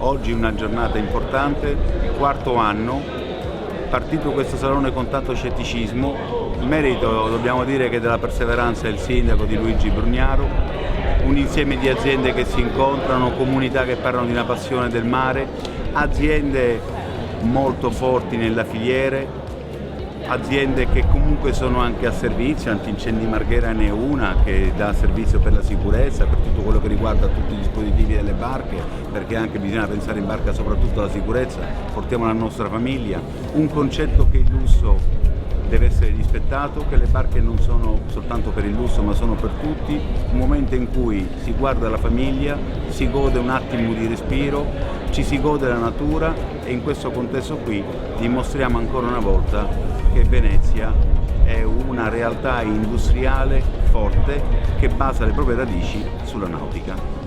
Oggi una giornata importante, il quarto anno, partito questo salone con tanto scetticismo. Il merito dobbiamo dire che della perseveranza è il sindaco di Luigi Brugnaro, un insieme di aziende che si incontrano, comunità che parlano di una passione del mare, aziende molto forti nella filiere, aziende che comunque sono anche a servizio. Antincendi Marghera ne è una che dà servizio per la sicurezza, per tutto quello che riguarda tutti i dispositivi delle barche, perché anche bisogna pensare in barca soprattutto alla sicurezza, portiamo la nostra famiglia, un concetto che il lusso deve essere rispettato, che le barche non sono soltanto per il lusso ma sono per tutti, un momento in cui si guarda la famiglia, si gode un attimo di respiro, ci si gode la natura e in questo contesto qui dimostriamo ancora una volta che Venezia è una realtà industriale forte che basa le proprie radici sulla nautica.